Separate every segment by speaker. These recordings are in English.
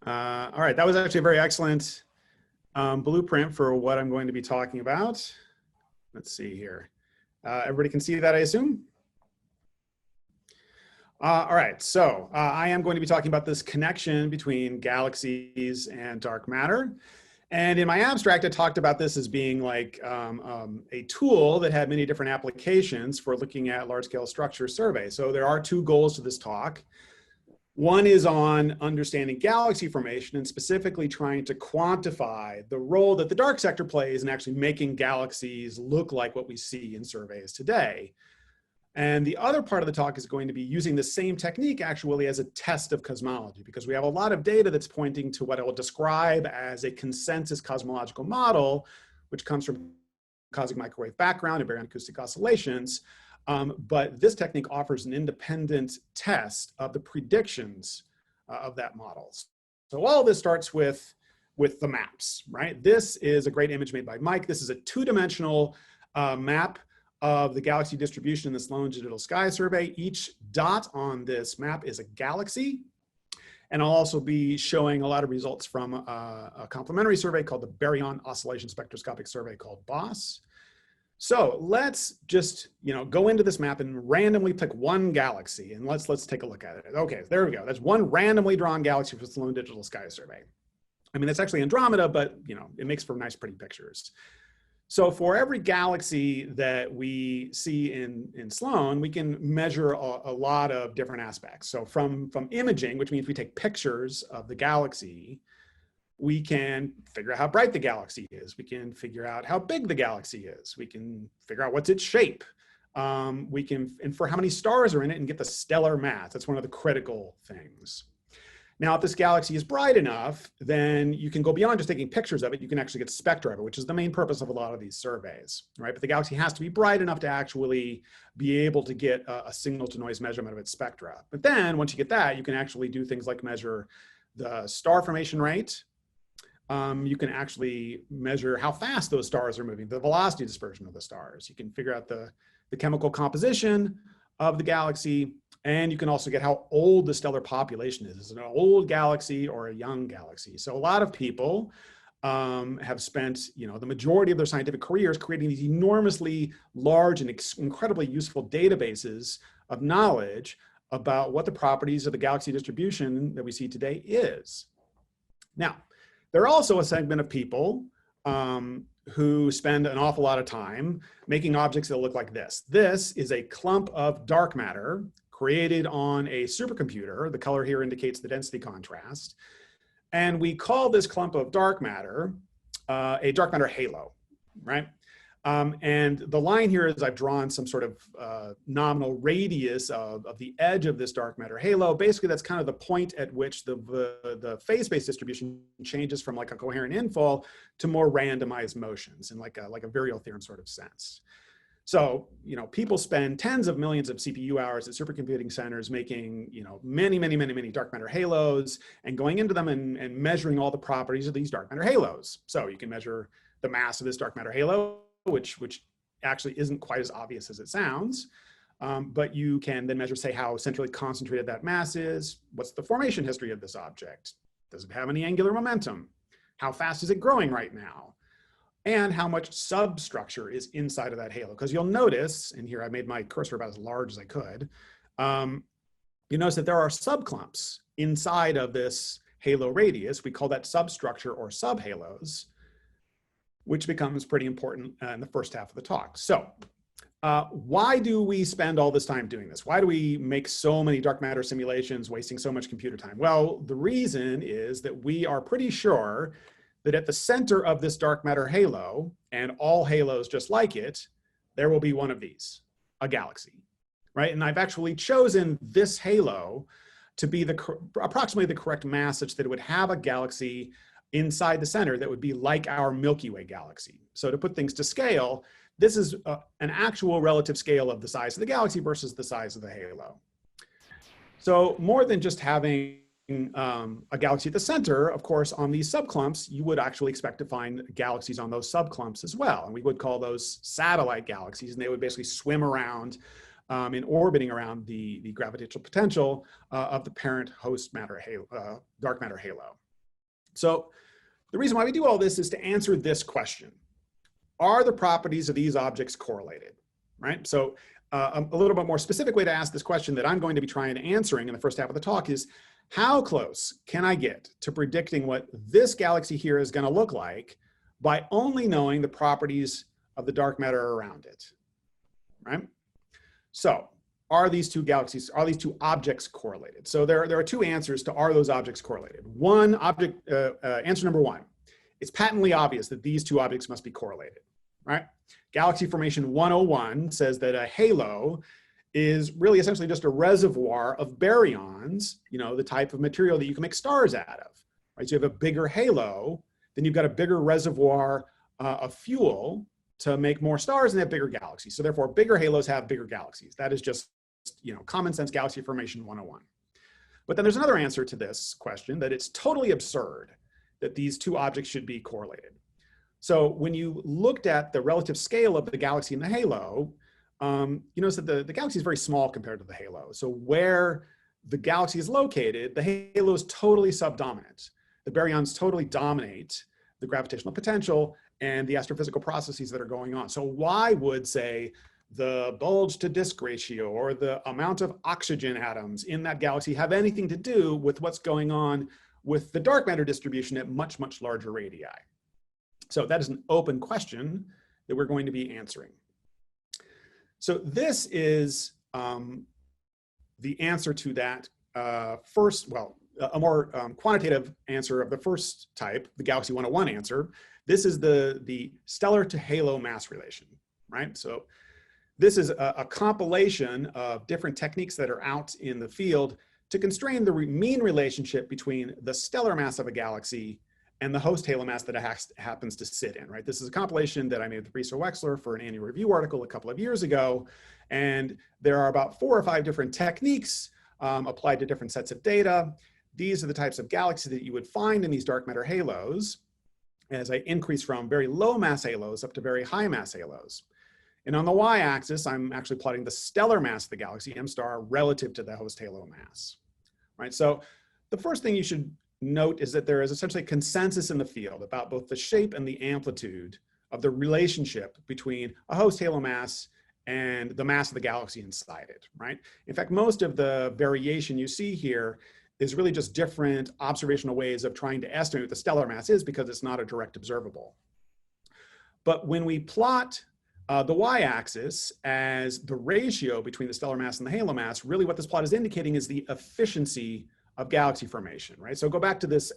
Speaker 1: All right, that was actually a very excellent blueprint for what I'm going to be talking about. Let's see here. Everybody can see that, I assume? All right, so I am going to be talking about this connection between galaxies and dark matter. And in my abstract, I talked about this as being like a tool that had many different applications for looking at large-scale structure survey. So there are two goals to this talk. One is on understanding galaxy formation and specifically trying to quantify the role that the dark sector plays in actually making galaxies look like what we see in surveys today. And the other part of the talk is going to be using the same technique actually as a test of cosmology, because we have a lot of data that's pointing to what I will describe as a consensus cosmological model, which comes from cosmic microwave background and baryon acoustic oscillations. But this technique offers an independent test of the predictions of that model. So all of this starts with the maps, right? This is a great image made by Mike. This is a two-dimensional map of the galaxy distribution in this longitudinal sky survey. Each dot on this map is a galaxy. And I'll also be showing a lot of results from a complementary survey called the Baryon Oscillation Spectroscopic Survey called BOSS. So let's just go into this map and randomly pick one galaxy, and let's take a look at it. Okay, there we go. That's one randomly drawn galaxy for the Sloan Digital Sky Survey. I mean, it's actually Andromeda, but it makes for nice, pretty pictures. So for every galaxy that we see in Sloan, we can measure a lot of different aspects. So from imaging, which means we take pictures of the galaxy, we can figure out how bright the galaxy is. We can figure out how big the galaxy is. We can figure out what's its shape. We can infer how many stars are in it and get the stellar mass. That's one of the critical things. Now, if this galaxy is bright enough, then you can go beyond just taking pictures of it. You can actually get spectra of it, which is the main purpose of a lot of these surveys, right? But the galaxy has to be bright enough to actually be able to get a signal to noise measurement of its spectra. But then once you get that, you can actually do things like measure the star formation rate. You can actually measure how fast those stars are moving, the velocity dispersion of the stars. You can figure out the chemical composition of the galaxy, and you can also get how old the stellar population is. Is it an old galaxy or a young galaxy? So a lot of people have spent the majority of their scientific careers creating these enormously large and incredibly useful databases of knowledge about what the properties of the galaxy distribution that we see today is. Now, there are also a segment of people who spend an awful lot of time making objects that look like this. This is a clump of dark matter created on a supercomputer. The color here indicates the density contrast. And we call this clump of dark matter a dark matter halo, right? And the line here is I've drawn some sort of nominal radius of the edge of this dark matter halo. Basically, that's kind of the point at which the phase-space distribution changes from like a coherent infall to more randomized motions in like a virial theorem sort of sense. So, people spend tens of millions of CPU hours at supercomputing centers making, many dark matter halos and going into them and measuring all the properties of these dark matter halos. So you can measure the mass of this dark matter halo, which actually isn't quite as obvious as it sounds. But you can then measure, say, how centrally concentrated that mass is. What's the formation history of this object? Does it have any angular momentum? How fast is it growing right now? And how much substructure is inside of that halo? Because you'll notice, and here I made my cursor about as large as I could, you notice that there are subclumps inside of this halo radius. We call that substructure or subhalos, which becomes pretty important in the first half of the talk. So why do we spend all this time doing this? Why do we make so many dark matter simulations, wasting so much computer time? Well, the reason is that we are pretty sure that at the center of this dark matter halo, and all halos just like it, there will be one of these, a galaxy, right? And I've actually chosen this halo to be approximately the correct mass such that it would have a galaxy inside the center that would be like our Milky Way galaxy. So to put things to scale, this is an actual relative scale of the size of the galaxy versus the size of the halo. So more than just having a galaxy at the center, of course, on these subclumps, you would actually expect to find galaxies on those subclumps as well. And we would call those satellite galaxies, and they would basically swim around in orbiting around the gravitational potential of the parent host matter halo, dark matter halo. So the reason why we do all this is to answer this question. Are the properties of these objects correlated, right? So a little bit more specific way to ask this question that I'm going to be trying to answering in the first half of the talk is, how close can I get to predicting what this galaxy here is going to look like by only knowing the properties of the dark matter around it, right? So are these two objects correlated? So there are two answers to are those objects correlated. Answer number one, it's patently obvious that these two objects must be correlated, right? Galaxy Formation 101 says that a halo is really essentially just a reservoir of baryons, the type of material that you can make stars out of, right? So you have a bigger halo, then you've got a bigger reservoir of fuel to make more stars and have bigger galaxies. So therefore, bigger halos have bigger galaxies. That is just, common sense Galaxy Formation 101. But then there's another answer to this question, that it's totally absurd that these two objects should be correlated. So when you looked at the relative scale of the galaxy and the halo, you notice that the galaxy is very small compared to the halo. So where the galaxy is located, the halo is totally subdominant. The baryons totally dominate the gravitational potential and the astrophysical processes that are going on. So why would, say, the bulge to disk ratio or the amount of oxygen atoms in that galaxy have anything to do with what's going on with the dark matter distribution at much, much larger radii? So that is an open question that we're going to be answering. So this is the answer to that a more quantitative answer of the first type, the Galaxy 101 answer. This is the stellar to halo mass relation, right? So this is a compilation of different techniques that are out in the field to constrain the mean relationship between the stellar mass of a galaxy and the host halo mass that it happens to sit in, right? This is a compilation that I made with Riso Wexler for an annual review article a couple of years ago. And there are about 4 or 5 different techniques applied to different sets of data. These are the types of galaxies that you would find in these dark matter halos as I increase from very low mass halos up to very high mass halos. And on the y-axis, I'm actually plotting the stellar mass of the galaxy, M star, relative to the host halo mass, right? So the first thing you should note is that there is essentially consensus in the field about both the shape and the amplitude of the relationship between a host halo mass and the mass of the galaxy inside it, right? In fact, most of the variation you see here is really just different observational ways of trying to estimate what the stellar mass is because it's not a direct observable. But when we plot the y-axis as the ratio between the stellar mass and the halo mass, really what this plot is indicating is the efficiency of galaxy formation, right? So go back to this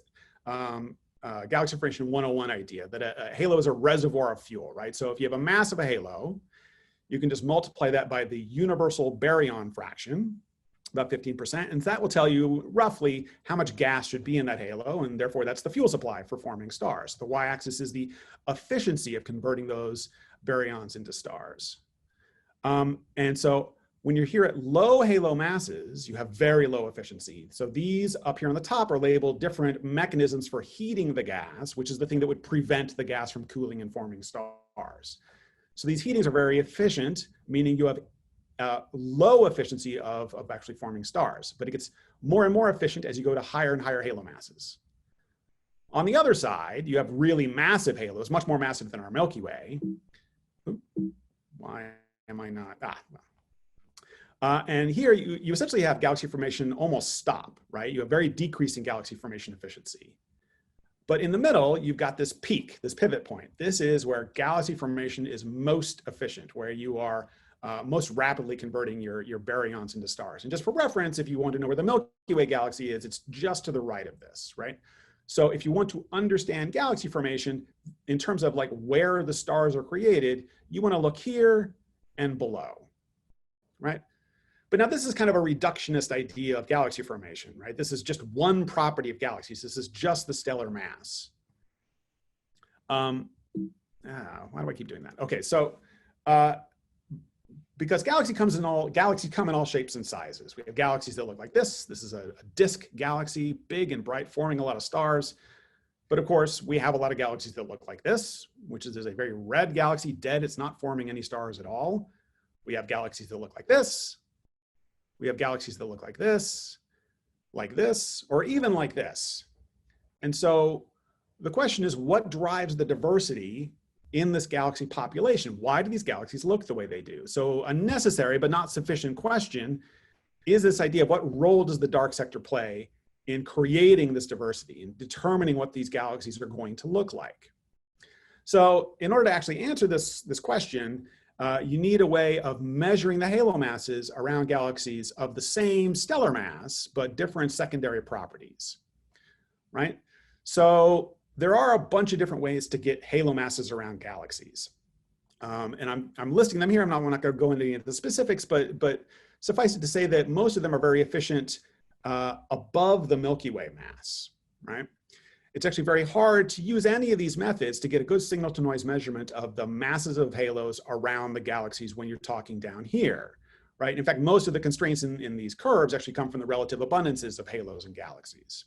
Speaker 1: Galaxy Formation 101 idea that a halo is a reservoir of fuel, right? So if you have a mass of a halo, you can just multiply that by the universal baryon fraction, about 15%, and that will tell you roughly how much gas should be in that halo, and therefore that's the fuel supply for forming stars. The y-axis is the efficiency of converting those baryons into stars. And so when you're here at low halo masses, you have very low efficiency. So these up here on the top are labeled different mechanisms for heating the gas, which is the thing that would prevent the gas from cooling and forming stars. So these heatings are very efficient, meaning you have low efficiency of actually forming stars, but it gets more and more efficient as you go to higher and higher halo masses. On the other side, you have really massive halos, much more massive than our Milky Way. Why am I not? And here you essentially have galaxy formation almost stop, right? You have very decreasing galaxy formation efficiency. But in the middle, you've got this peak, this pivot point. This is where galaxy formation is most efficient, where you are most rapidly converting your baryons into stars. And just for reference, if you want to know where the Milky Way galaxy is, it's just to the right of this, right? So if you want to understand galaxy formation in terms of like where the stars are created, you want to look here and below, right? But now this is kind of a reductionist idea of galaxy formation, right? This is just one property of galaxies. This is just the stellar mass. Why do I keep doing that? Okay, so because galaxies come in all shapes and sizes. We have galaxies that look like this. This is a disk galaxy, big and bright, forming a lot of stars. But of course, we have a lot of galaxies that look like this, which is a very red galaxy, dead. It's not forming any stars at all. We have galaxies that look like this. We have galaxies that look like this, or even like this. And so the question is, what drives the diversity in this galaxy population? Why do these galaxies look the way they do? So a necessary but not sufficient question is this idea of what role does the dark sector play in creating this diversity and determining what these galaxies are going to look like. So in order to actually answer this question, you need a way of measuring the halo masses around galaxies of the same stellar mass, but different secondary properties, right? So there are a bunch of different ways to get halo masses around galaxies. And I'm listing them here. I'm not going to go into any of the specifics, but suffice it to say that most of them are very efficient above the Milky Way mass, right? It's actually very hard to use any of these methods to get a good signal to noise measurement of the masses of halos around the galaxies when you're talking down here, right? In fact, most of the constraints in these curves actually come from the relative abundances of halos in galaxies.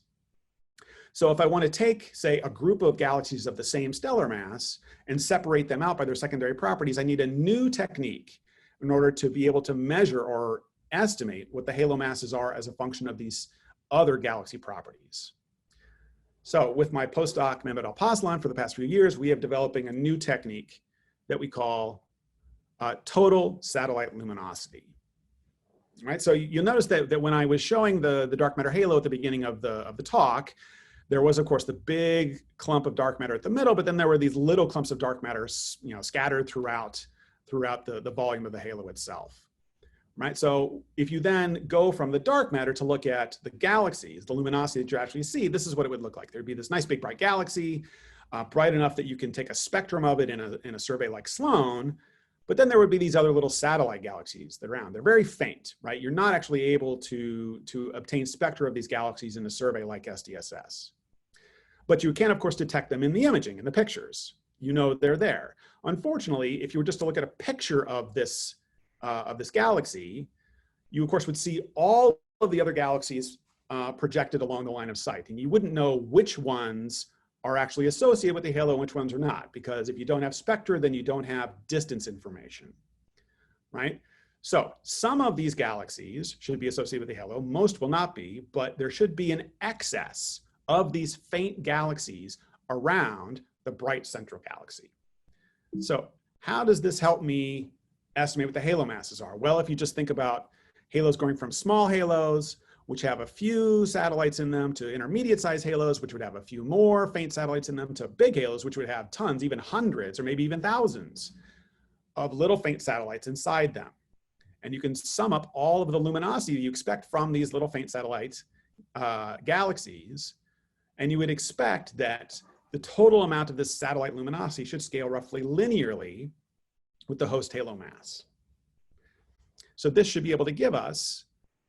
Speaker 1: So if I want to take, say, a group of galaxies of the same stellar mass and separate them out by their secondary properties, I need a new technique in order to be able to measure or estimate what the halo masses are as a function of these other galaxy properties. So with my postdoc, Mehmet Alpaslan, for the past few years, we have developing a new technique that we call total satellite luminosity. Right? So you'll notice that when I was showing the dark matter halo at the beginning of the talk, there was, of course, the big clump of dark matter at the middle, but then there were these little clumps of dark matter, scattered throughout the volume of the halo itself. Right? So if you then go from the dark matter to look at the galaxies, the luminosity that you actually see, this is what it would look like. There'd be this nice big bright galaxy, bright enough that you can take a spectrum of it in a survey like Sloan, but then there would be these other little satellite galaxies that are around. They're very faint, right? You're not actually able to obtain spectra of these galaxies in a survey like SDSS. But you can, of course, detect them in the imaging, in the pictures. You know they're there. Unfortunately, if you were just to look at a picture of this galaxy, you of course would see all of the other galaxies projected along the line of sight, and you wouldn't know which ones are actually associated with the halo and which ones are not, because if you don't have spectra, then you don't have distance information, right? So some of these galaxies should be associated with the halo, most will not be, but there should be an excess of these faint galaxies around the bright central galaxy. So how does this help me estimate what the halo masses are? Well, if you just think about halos going from small halos, which have a few satellites in them, to intermediate sized halos, which would have a few more faint satellites in them, to big halos, which would have tons, even hundreds, or maybe even thousands of little faint satellites inside them. And you can sum up all of the luminosity you expect from these little faint satellite galaxies, and you would expect that the total amount of this satellite luminosity should scale roughly linearly with the host halo mass. So this should be able to give us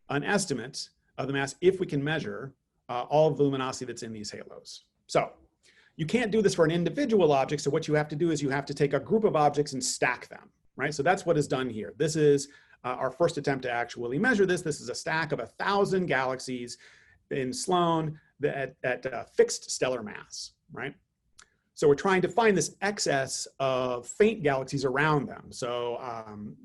Speaker 1: an estimate of the mass if we can measure all of the luminosity that's in these halos. So you can't do this for an individual object, so what you have to do is you have to take a group of objects and stack them, right? So that's what is done here. This is our first attempt to actually measure this. This is a stack of 1,000 galaxies in Sloan at fixed stellar mass, right? So we're trying to find this excess of faint galaxies around them. So,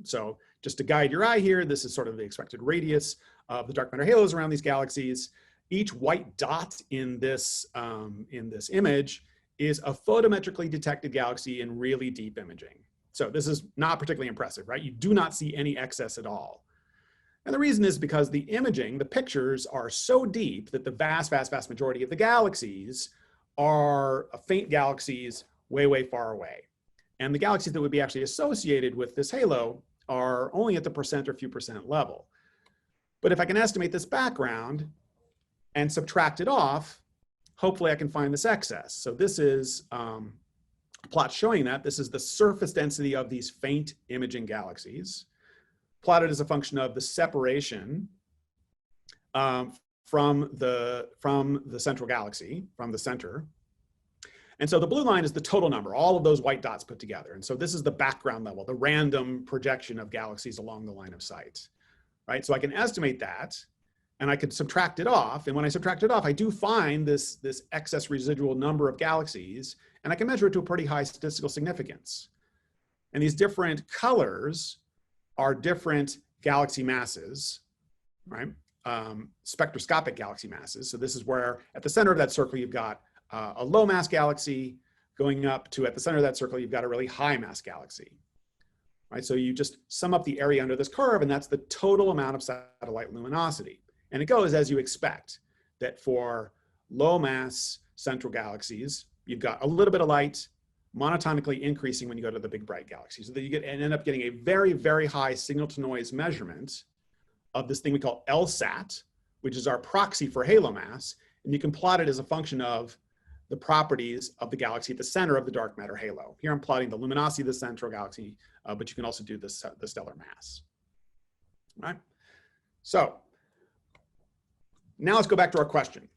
Speaker 1: so just to guide your eye here, this is sort of the expected radius of the dark matter halos around these galaxies. Each white dot in this image is a photometrically detected galaxy in really deep imaging. So this is not particularly impressive, right? You do not see any excess at all. And the reason is because the imaging, the pictures are so deep that the vast, vast, vast majority of the galaxies are faint galaxies way, way far away. And the galaxies that would be actually associated with this halo are only at the percent or few percent level. But if I can estimate this background and subtract it off, hopefully I can find this excess. So this is a plot showing that. This is the surface density of these faint imaging galaxies, plotted as a function of the separation from the central galaxy, from the center. And so the blue line is the total number, all of those white dots put together. And so this is the background level, the random projection of galaxies along the line of sight, right? So I can estimate that, and I could subtract it off. And when I subtract it off, I do find this excess residual number of galaxies, and I can measure it to a pretty high statistical significance. And these different colors are different galaxy masses, right? spectroscopic galaxy masses. So this is where at the center of that circle, you've got a low mass galaxy going up to, at the center of that circle, you've got a really high mass galaxy. Right? So you just sum up the area under this curve, and that's the total amount of satellite luminosity. And it goes as you expect, that for low mass central galaxies, you've got a little bit of light, monotonically increasing when you go to the big bright galaxies. So that you get and end up getting a very, very high signal to noise measurement of this thing we call Lsat, which is our proxy for halo mass. And you can plot it as a function of the properties of the galaxy at the center of the dark matter halo. Here I'm plotting the luminosity of the central galaxy, but you can also do the stellar mass. All right? So now let's go back to our question.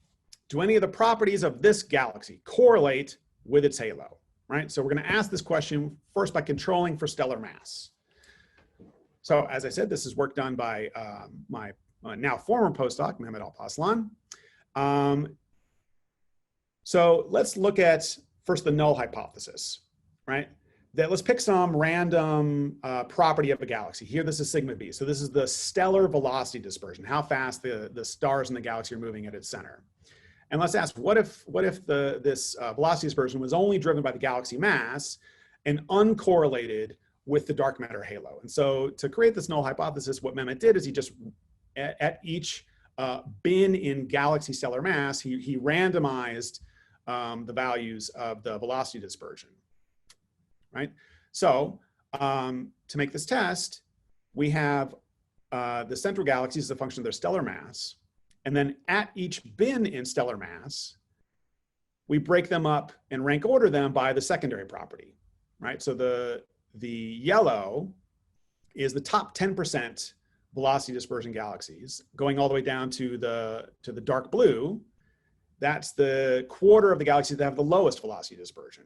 Speaker 1: Do any of the properties of this galaxy correlate with its halo? Right? So we're going to ask this question first by controlling for stellar mass. So as I said, this is work done by my now former postdoc, Mehmet Alpaslan. So let's look at first the null hypothesis, right? That let's pick some random property of a galaxy. Here, this is sigma b. So this is the stellar velocity dispersion, how fast the stars in the galaxy are moving at its center. And let's ask, what if this velocity dispersion was only driven by the galaxy mass and uncorrelated with the dark matter halo? And so to create this null hypothesis, what Mehmet did is he just, at each bin in galaxy stellar mass, he randomized the values of the velocity dispersion, right? So to make this test, we have the central galaxies as a function of their stellar mass. And then at each bin in stellar mass, we break them up and rank order them by the secondary property, right? So the yellow is the top 10% velocity dispersion galaxies, going all the way down to the dark blue. That's the quarter of the galaxies that have the lowest velocity dispersion,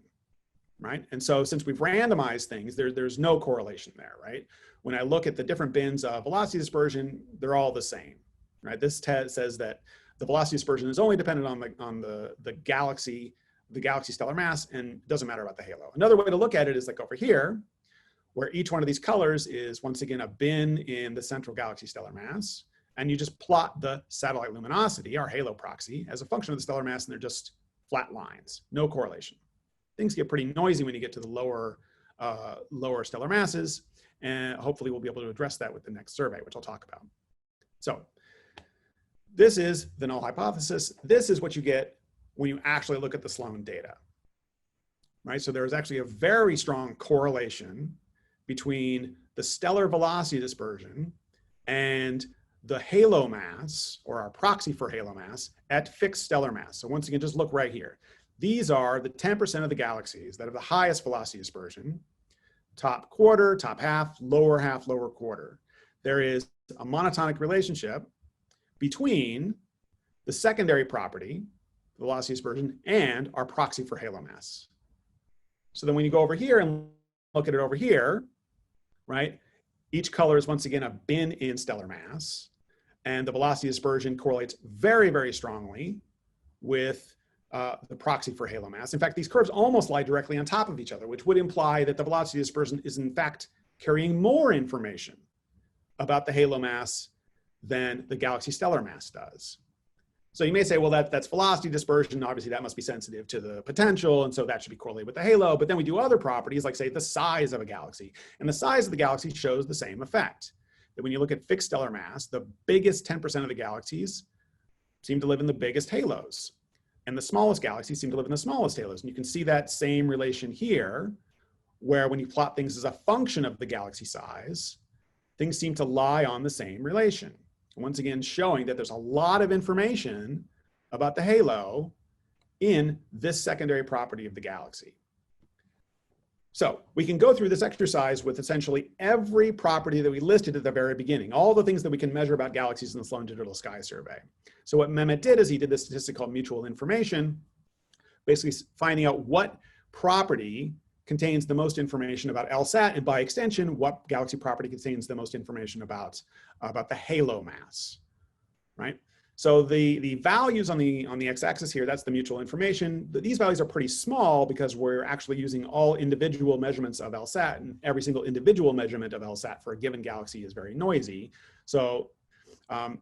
Speaker 1: right? And so since we've randomized things, there's no correlation there, right? When I look at the different bins of velocity dispersion, they're all the same, right? This says that the velocity dispersion is only dependent on the galaxy stellar mass, and doesn't matter about the halo. Another way to look at it is like over here, where each one of these colors is once again a bin in the central galaxy stellar mass. And you just plot the satellite luminosity, our halo proxy, as a function of the stellar mass, and they're just flat lines, no correlation. Things get pretty noisy when you get to the lower stellar masses, and hopefully we'll be able to address that with the next survey, which I'll talk about. So this is the null hypothesis. This is what you get when you actually look at the Sloan data, right? So there's actually a very strong correlation between the stellar velocity dispersion and the halo mass, or our proxy for halo mass, at fixed stellar mass. So once again, just look right here. These are the 10% of the galaxies that have the highest velocity dispersion, top quarter, top half, lower quarter. There is a monotonic relationship between the secondary property, velocity dispersion, and our proxy for halo mass. So then when you go over here and look at it over here, right? Each color is once again a bin in stellar mass, and the velocity dispersion correlates very, very strongly with the proxy for halo mass. In fact, these curves almost lie directly on top of each other, which would imply that the velocity dispersion is in fact carrying more information about the halo mass than the galaxy stellar mass does. So you may say, well, that's velocity dispersion. Obviously, that must be sensitive to the potential, and so that should be correlated with the halo. But then we do other properties, like say the size of a galaxy. And the size of the galaxy shows the same effect. That when you look at fixed stellar mass, the biggest 10% of the galaxies seem to live in the biggest halos. And the smallest galaxies seem to live in the smallest halos. And you can see that same relation here, where when you plot things as a function of the galaxy size, things seem to lie on the same relation. Once again, showing that there's a lot of information about the halo in this secondary property of the galaxy. So we can go through this exercise with essentially every property that we listed at the very beginning, all the things that we can measure about galaxies in the Sloan Digital Sky Survey. So what Mehmet did is he did this statistic called mutual information, basically finding out what property contains the most information about Lsat, and by extension, what galaxy property contains the most information about the halo mass, right? So the values on the x-axis here, that's the mutual information. These values are pretty small because we're actually using all individual measurements of Lsat, and every single individual measurement of Lsat for a given galaxy is very noisy. So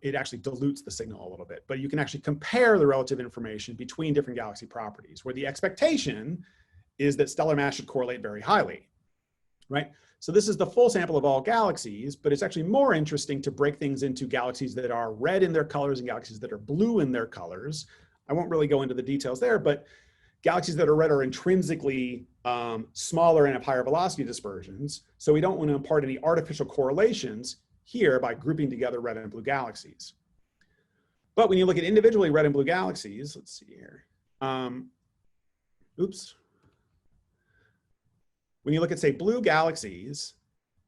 Speaker 1: it actually dilutes the signal a little bit. But you can actually compare the relative information between different galaxy properties, where the expectation is that stellar mass should correlate very highly, right? So this is the full sample of all galaxies, but it's actually more interesting to break things into galaxies that are red in their colors and galaxies that are blue in their colors. I won't really go into the details there, but galaxies that are red are intrinsically smaller and have higher velocity dispersions. So we don't want to impart any artificial correlations here by grouping together red and blue galaxies. But when you look at individually red and blue galaxies, let's see here. When you look at, say, blue galaxies,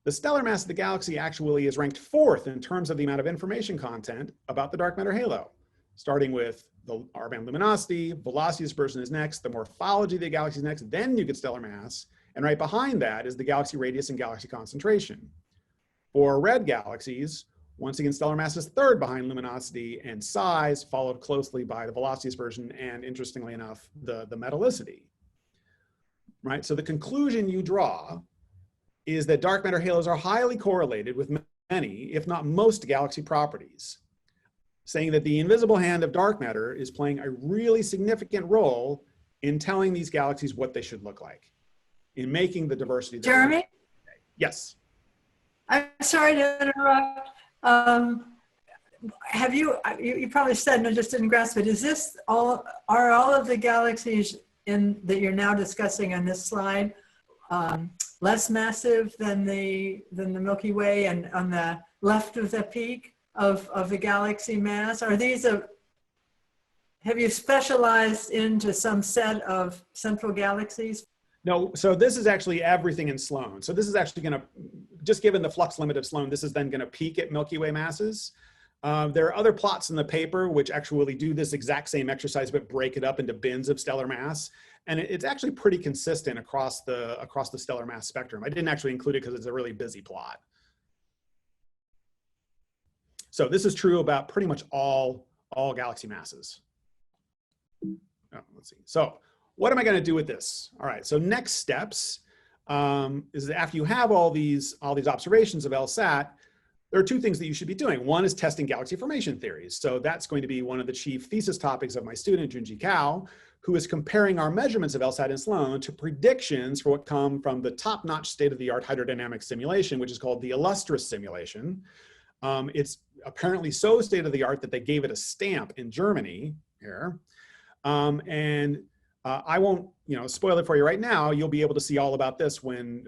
Speaker 1: the stellar mass of the galaxy actually is ranked 4th in terms of the amount of information content about the dark matter halo, starting with the R-band luminosity, velocity dispersion is next, the morphology of the galaxy is next, then you get stellar mass, and right behind that is the galaxy radius and galaxy concentration. For red galaxies, once again, stellar mass is 3rd behind luminosity and size, followed closely by the velocity dispersion and, interestingly enough, the metallicity. Right? So the conclusion you draw is that dark matter halos are highly correlated with many, if not most, galaxy properties, saying that the invisible hand of dark matter is playing a really significant role in telling these galaxies what they should look like, in making the diversity.
Speaker 2: Jeremy?
Speaker 1: Yes.
Speaker 2: I'm sorry to interrupt. Have you probably said, and I just didn't grasp it, is this all, are all of the galaxies that you're now discussing on this slide less massive than the Milky Way and on the left of the peak of the galaxy mass? Are these have you specialized into some set of central galaxies?
Speaker 1: No, so this is actually everything in Sloan. So this is actually going to, just given the flux limit of Sloan, this is then going to peak at Milky Way masses. There are other plots in the paper which actually do this exact same exercise, but break it up into bins of stellar mass. And it's actually pretty consistent across the stellar mass spectrum. I didn't actually include it because it's a really busy plot. So this is true about pretty much all galaxy masses. Oh, let's see. So what am I going to do with this? All right. So next steps is that after you have all these observations of Lsat, there are 2 things that you should be doing. One is testing galaxy formation theories. So that's going to be one of the chief thesis topics of my student, Junji Kao, who is comparing our measurements of Lsat and Sloan to predictions for what come from the top-notch state-of-the-art hydrodynamic simulation, which is called the Illustris simulation. It's apparently so state-of-the-art that they gave it a stamp in Germany here. I won't, spoil it for you right now. You'll be able to see all about this when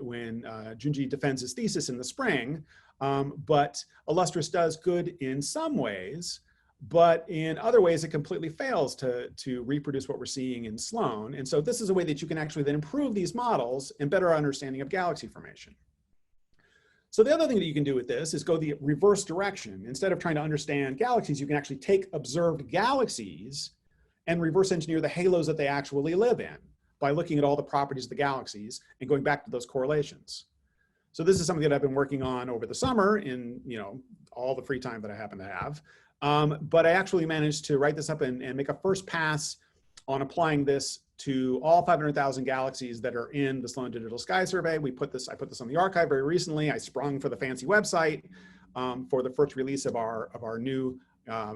Speaker 1: Junji defends his thesis in the spring. But Illustris does good in some ways, but in other ways it completely fails to reproduce what we're seeing in Sloan. And so this is a way that you can actually then improve these models and better understanding of galaxy formation. So the other thing that you can do with this is go the reverse direction. Instead of trying to understand galaxies, you can actually take observed galaxies and reverse engineer the halos that they actually live in by looking at all the properties of the galaxies and going back to those correlations. So this is something that I've been working on over the summer in all the free time that I happen to have. But I actually managed to write this up and make a first pass on applying this to all 500,000 galaxies that are in the Sloan Digital Sky Survey. I put this on the archive very recently. I sprung for the fancy website for the first release of our new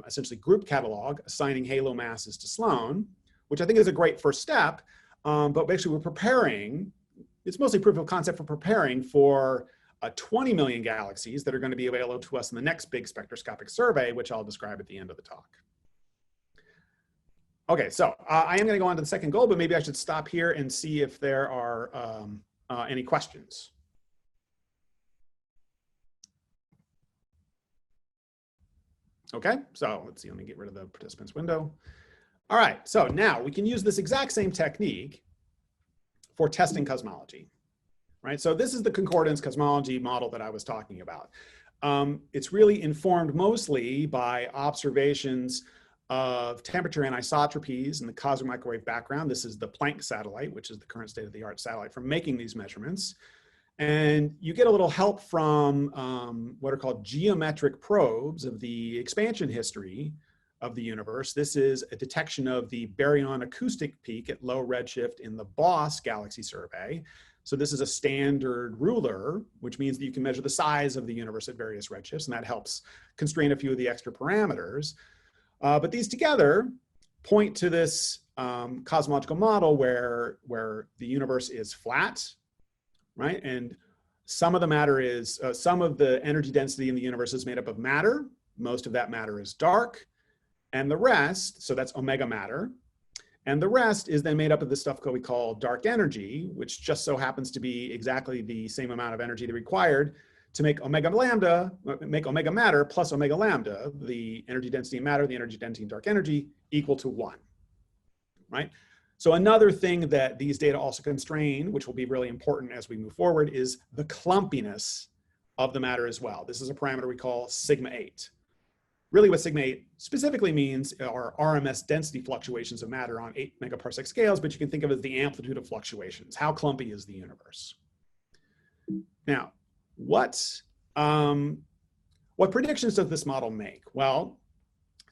Speaker 1: essentially group catalog assigning halo masses to Sloan, which I think is a great first step. But basically we're preparing, it's mostly proof of concept for preparing for 20 million galaxies that are going to be available to us in the next big spectroscopic survey, which I'll describe at the end of the talk. Okay, so I am going to go on to the second goal, but maybe I should stop here and see if there are any questions. Okay, so let's see, let me get rid of the participants window. All right, so now we can use this exact same technique for testing cosmology, right? So this is the Concordance Cosmology model that I was talking about. It's really informed mostly by observations of temperature anisotropies in the cosmic microwave background. This is the Planck satellite, which is the current state-of-the-art satellite for making these measurements. And you get a little help from what are called geometric probes of the expansion history of the universe. This is a detection of the baryon acoustic peak at low redshift in the BOSS galaxy survey. So this is a standard ruler, which means that you can measure the size of the universe at various redshifts, and that helps constrain a few of the extra parameters. But these together point to this cosmological model where the universe is flat, right? And some of the matter is, some of the energy density in the universe is made up of matter. Most of that matter is dark. And the rest, so that's omega matter. And the rest is then made up of the stuff we call dark energy, which just so happens to be exactly the same amount of energy required to make omega matter plus omega lambda, the energy density in matter, the energy density in dark energy, equal to 1, right? So another thing that these data also constrain, which will be really important as we move forward, is the clumpiness of the matter as well. This is a parameter we call sigma 8. Really what sigma 8 specifically means are RMS density fluctuations of matter on 8 megaparsec scales, but you can think of it as the amplitude of fluctuations. How clumpy is the universe? Now, what predictions does this model make? Well,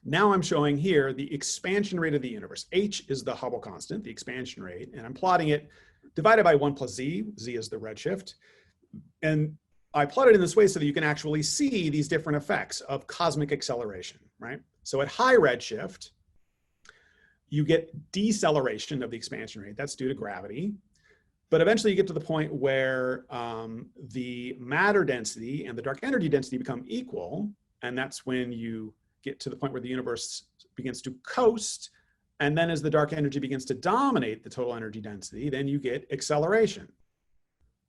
Speaker 1: now I'm showing here the expansion rate of the universe. H is the Hubble constant, the expansion rate, and I'm plotting it divided by 1 plus z. Z is the redshift. And I plot it in this way so that you can actually see these different effects of cosmic acceleration, right? So at high redshift, you get deceleration of the expansion rate. That's due to gravity. But eventually you get to the point where the matter density and the dark energy density become equal. And that's when you get to the point where the universe begins to coast. And then as the dark energy begins to dominate the total energy density, then you get acceleration,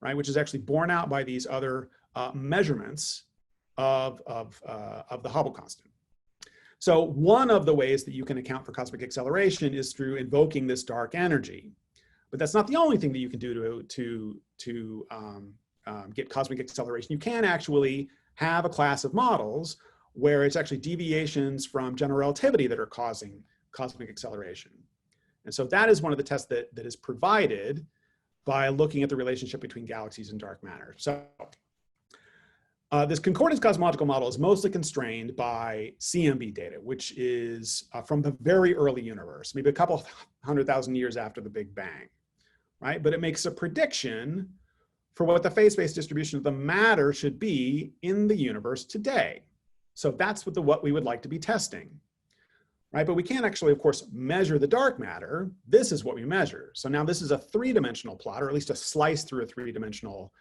Speaker 1: right? Which is actually borne out by these other measurements of the Hubble constant. So one of the ways that you can account for cosmic acceleration is through invoking this dark energy. But that's not the only thing that you can do to get cosmic acceleration. You can actually have a class of models where it's actually deviations from general relativity that are causing cosmic acceleration. And so that is one of the tests that is provided by looking at the relationship between galaxies and dark matter. So this Concordance Cosmological model is mostly constrained by CMB data, which is from the very early universe, maybe a couple 100,000 years after the Big Bang, right? But it makes a prediction for what the phase space distribution of the matter should be in the universe today. So that's what we would like to be testing, right? But we can't actually, of course, measure the dark matter. This is what we measure. So now this is a 3-dimensional plot, or at least a slice through a 3-dimensional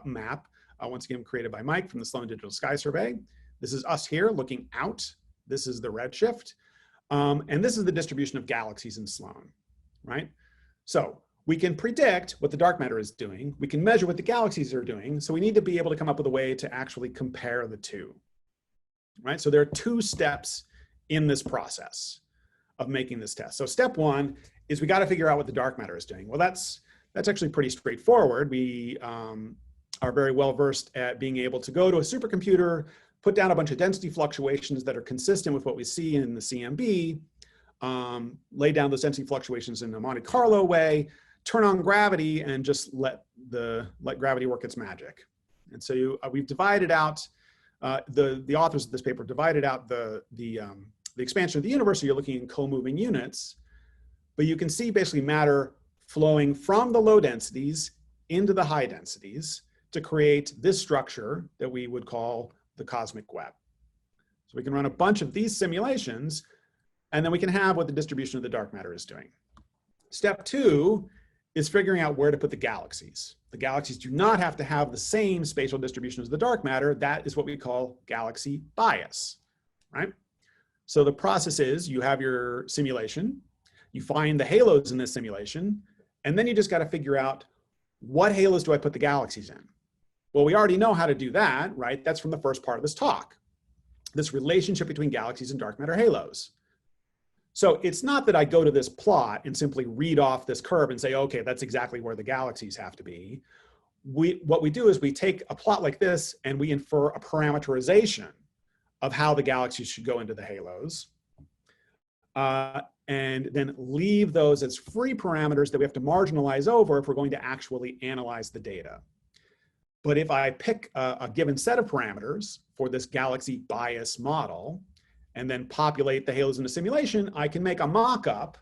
Speaker 1: map, once again created by Mike from the Sloan Digital Sky Survey. This is us here looking out. This is the redshift. And this is the distribution of galaxies in Sloan, right? So we can predict what the dark matter is doing. We can measure what the galaxies are doing. So we need to be able to come up with a way to actually compare the two, right? So there are 2 steps in this process of making this test. So step 1 is we got to figure out what the dark matter is doing. Well, that's actually pretty straightforward. We are very well versed at being able to go to a supercomputer, put down a bunch of density fluctuations that are consistent with what we see in the CMB, lay down those density fluctuations in a Monte Carlo way, turn on gravity, and just let gravity work its magic. And so we've divided out, the authors of this paper divided out the expansion of the universe, so you're looking in co-moving units, but you can see basically matter flowing from the low densities into the high densities to create this structure that we would call the cosmic web. So we can run a bunch of these simulations, and then we can have what the distribution of the dark matter is doing. Step 2 is figuring out where to put the galaxies. The galaxies do not have to have the same spatial distribution as the dark matter. That is what we call galaxy bias, right? So the process is you have your simulation, you find the halos in this simulation, and then you just got to figure out what halos do I put the galaxies in? Well, we already know how to do that, right? That's from the first part of this talk, this relationship between galaxies and dark matter halos. So it's not that I go to this plot and simply read off this curve and say, okay, that's exactly where the galaxies have to be. What we do is we take a plot like this and we infer a parameterization of how the galaxies should go into the halos, and then leave those as free parameters that we have to marginalize over if we're going to actually analyze the data. But if I pick a given set of parameters for this galaxy bias model and then populate the halos in a simulation, I can make a mock-up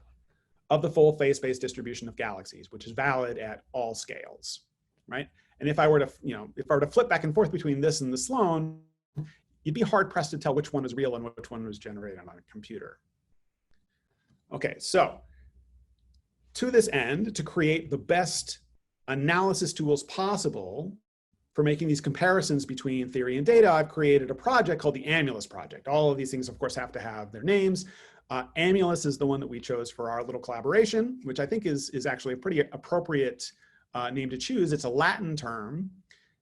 Speaker 1: of the full phase space distribution of galaxies, which is valid at all scales, right? And if I were to, if I were to flip back and forth between this and the Sloan, you'd be hard pressed to tell which one is real and which one was generated on a computer. Okay, so to this end, to create the best analysis tools possible for making these comparisons between theory and data, I've created a project called the Aemulus Project. All of these things, of course, have to have their names. Aemulus is the one that we chose for our little collaboration, which I think is actually a pretty appropriate name to choose. It's a Latin term,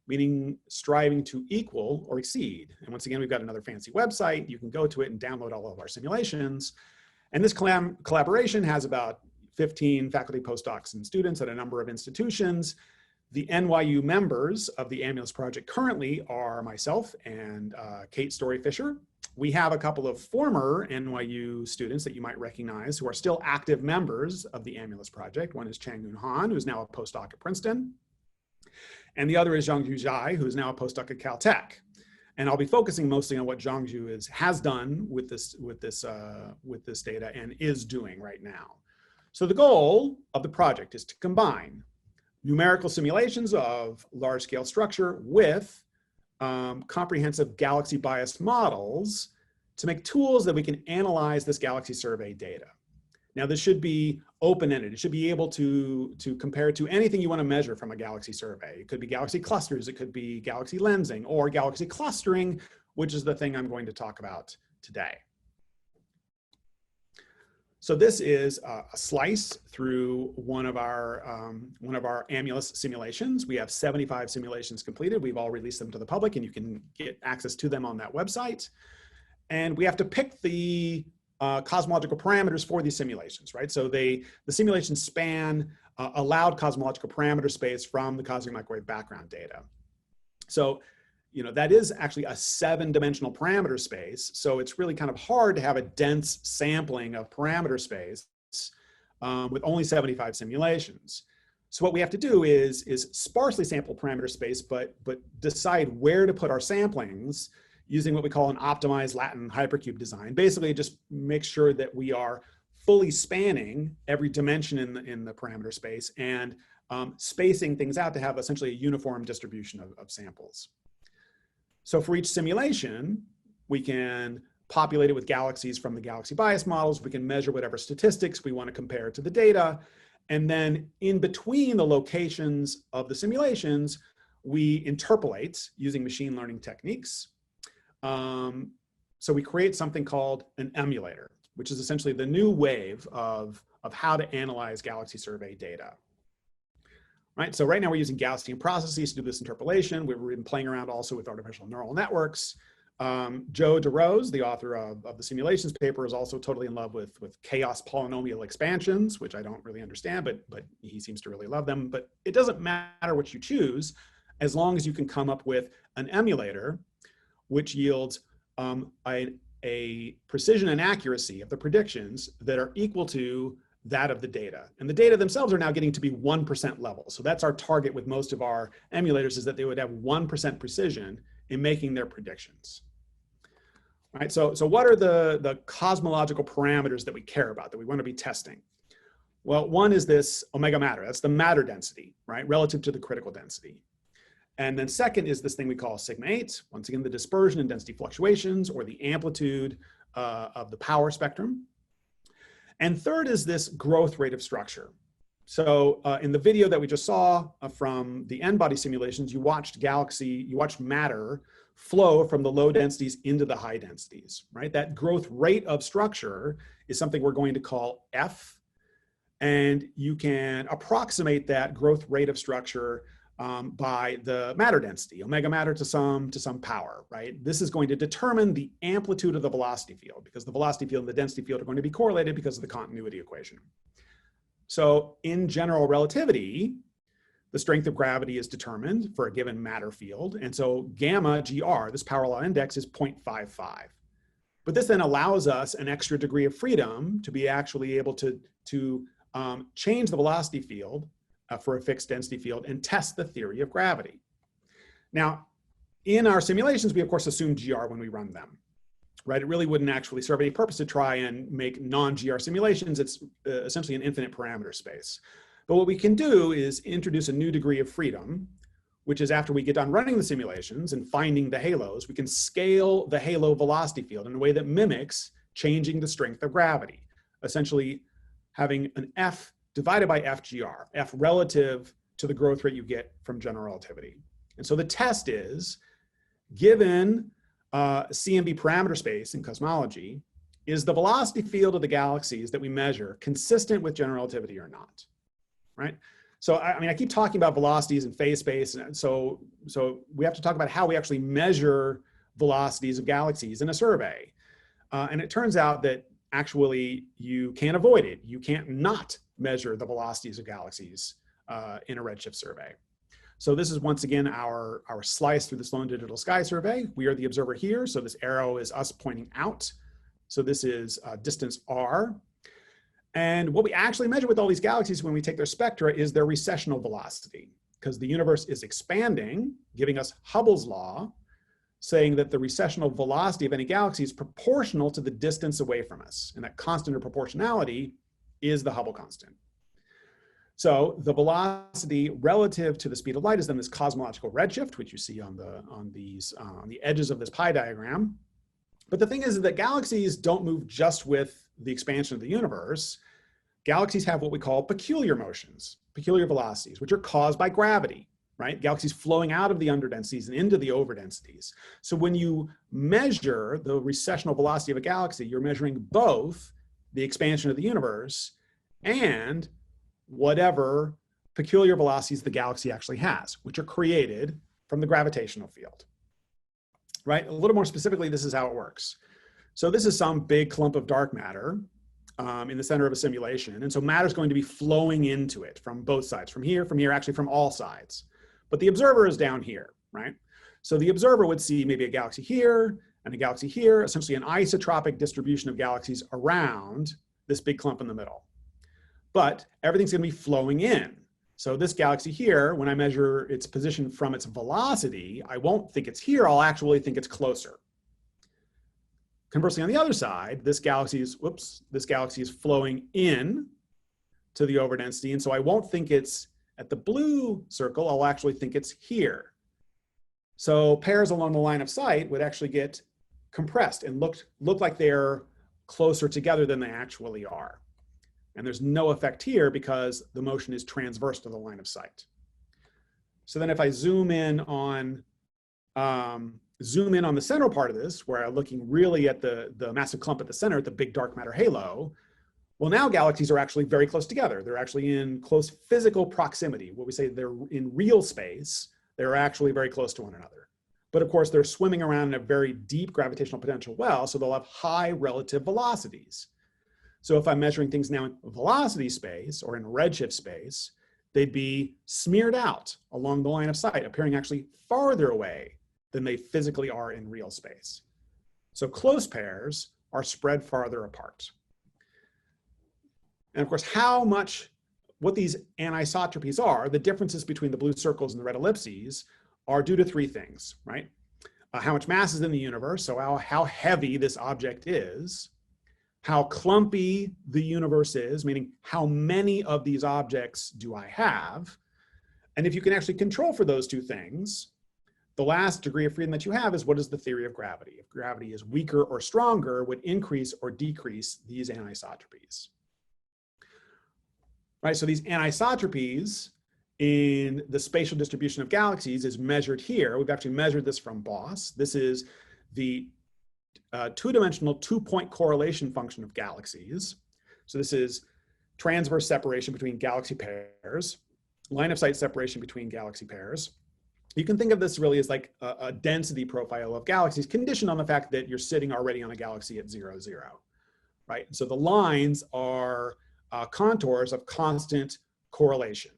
Speaker 1: meaning striving to equal or exceed. And once again, we've got another fancy website. You can go to it and download all of our simulations. And this collaboration has about 15 faculty, postdocs, and students at a number of institutions. The NYU members of the Aemulus Project currently are myself and Kate Story-Fisher. We have a couple of former NYU students that you might recognize who are still active members of the Aemulus Project. One is Chang-Eun Han, who's now a postdoc at Princeton. And the other is Zhangju Zhai, who's now a postdoc at Caltech. And I'll be focusing mostly on what Zhangju has done with this data and is doing right now. So the goal of the project is to combine numerical simulations of large-scale structure with comprehensive galaxy bias models to make tools that we can analyze this galaxy survey data. Now, this should be open-ended. It should be able to compare to anything you want to measure from a galaxy survey. It could be galaxy clusters, it could be galaxy lensing, or galaxy clustering, which is the thing I'm going to talk about today. So this is a slice through one of our Aemulus simulations. We have 75 simulations completed. We've all released them to the public, and you can get access to them on that website. And we have to pick the cosmological parameters for these simulations, right? So the simulations span allowed cosmological parameter space from the cosmic microwave background data. So, that is actually a 7-dimensional parameter space. So it's really kind of hard to have a dense sampling of parameter space with only 75 simulations. So what we have to do is sparsely sample parameter space, but decide where to put our samplings using what we call an optimized Latin hypercube design. Basically, just make sure that we are fully spanning every dimension in the parameter space and spacing things out to have essentially a uniform distribution of samples. So for each simulation, we can populate it with galaxies from the galaxy bias models. We can measure whatever statistics we want to compare to the data. And then in between the locations of the simulations, we interpolate using machine learning techniques. So we create something called an emulator, which is essentially the new wave of how to analyze galaxy survey data. Right, so right now we're using Gaussian processes to do this interpolation. We've been playing around also with artificial neural networks. Joe DeRose, the author of the simulations paper, is also totally in love with chaos polynomial expansions, which I don't really understand, but he seems to really love them. But it doesn't matter what you choose, as long as you can come up with an emulator which yields a precision and accuracy of the predictions that are equal to that of the data. And the data themselves are now getting to be 1% level. So that's our target with most of our emulators, is that they would have 1% precision in making their predictions. All right, so what are the cosmological parameters that we care about, that we want to be testing? Well, one is this omega matter. That's the matter density, right, relative to the critical density. And then second is this thing we call sigma 8. Once again, the dispersion and density fluctuations, or the amplitude of the power spectrum. And third is this growth rate of structure. So in the video that we just saw from the N-body simulations, you watched matter flow from the low densities into the high densities, right? That growth rate of structure is something we're going to call F. And you can approximate that growth rate of structure by the matter density, omega matter to some power, right? This is going to determine the amplitude of the velocity field, because the velocity field and the density field are going to be correlated because of the continuity equation. So in general relativity, the strength of gravity is determined for a given matter field. And so gamma GR, this power law index, is 0.55. But this then allows us an extra degree of freedom to be actually able to change the velocity field for a fixed density field and test the theory of gravity. Now, in our simulations, we of course assume GR when we run them, right? It really wouldn't actually serve any purpose to try and make non-GR simulations. It's essentially an infinite parameter space. But what we can do is introduce a new degree of freedom which is after we get done running the simulations and finding the halos, we can scale the halo velocity field in a way that mimics changing the strength of gravity, essentially having an F divided by FGR, F relative to the growth rate you get from general relativity. And so the test is, given CMB parameter space in cosmology, is the velocity field of the galaxies that we measure consistent with general relativity or not, right? So I mean, I keep talking about velocities and phase space, and so we have to talk about how we actually measure velocities of galaxies in a survey. And it turns out that actually you can't avoid it. You can't not measure the velocities of galaxies in a redshift survey. So this is once again our slice through the Sloan Digital Sky Survey. We are the observer here, so this arrow is us pointing out. So this is distance r. And what we actually measure with all these galaxies when we take their spectra is their recessional velocity, because the universe is expanding, giving us Hubble's law, saying that the recessional velocity of any galaxy is proportional to the distance away from us. And that constant of proportionality is the Hubble constant. So the velocity relative to the speed of light is then this cosmological redshift, which you see on the edges of this pie diagram. But the thing is that galaxies don't move just with the expansion of the universe. Galaxies have what we call peculiar motions, peculiar velocities, which are caused by gravity, right? Galaxies flowing out of the underdensities and into the overdensities. So when you measure the recessional velocity of a galaxy, you're measuring both the expansion of the universe and whatever peculiar velocities the galaxy actually has, which are created from the gravitational field, right? A little more specifically, this is how it works. So this is some big clump of dark matter in the center of a simulation. And so matter is going to be flowing into it from both sides, from here, actually from all sides. But the observer is down here, right? So the observer would see maybe a galaxy here and a galaxy here, essentially an isotropic distribution of galaxies around this big clump in the middle. But everything's going to be flowing in. So this galaxy here, when I measure its position from its velocity, I won't think it's here, I'll actually think it's closer. Conversely, on the other side, this galaxy is flowing in to the overdensity, and so I won't think it's at the blue circle, I'll actually think it's here. So pairs along the line of sight would actually get compressed and look like they're closer together than they actually are. And there's no effect here because the motion is transverse to the line of sight. So then if I zoom in on the central part of this, where I'm looking really at the massive clump at the center, at the big dark matter halo, well, now galaxies are actually very close together. They're actually in close physical proximity. What we say they're in real space, they're actually very close to one another. But of course, they're swimming around in a very deep gravitational potential well, so they'll have high relative velocities. So if I'm measuring things now in velocity space or in redshift space, they'd be smeared out along the line of sight, appearing actually farther away than they physically are in real space. So close pairs are spread farther apart. And of course, what these anisotropies are, the differences between the blue circles and the red ellipses, are due to three things, right? How much mass is in the universe, so how heavy this object is, how clumpy the universe is, meaning how many of these objects do I have, and if you can actually control for those two things, the last degree of freedom that you have is what is the theory of gravity. If gravity is weaker or stronger, would increase or decrease these anisotropies. Right, so these anisotropies in the spatial distribution of galaxies is measured here. We've actually measured this from BOSS. This is the two-dimensional two-point correlation function of galaxies. So this is transverse separation between galaxy pairs, line of sight separation between galaxy pairs. You can think of this really as like a density profile of galaxies conditioned on the fact that you're sitting already on a galaxy at 0, 0, right? So the lines are contours of constant correlation,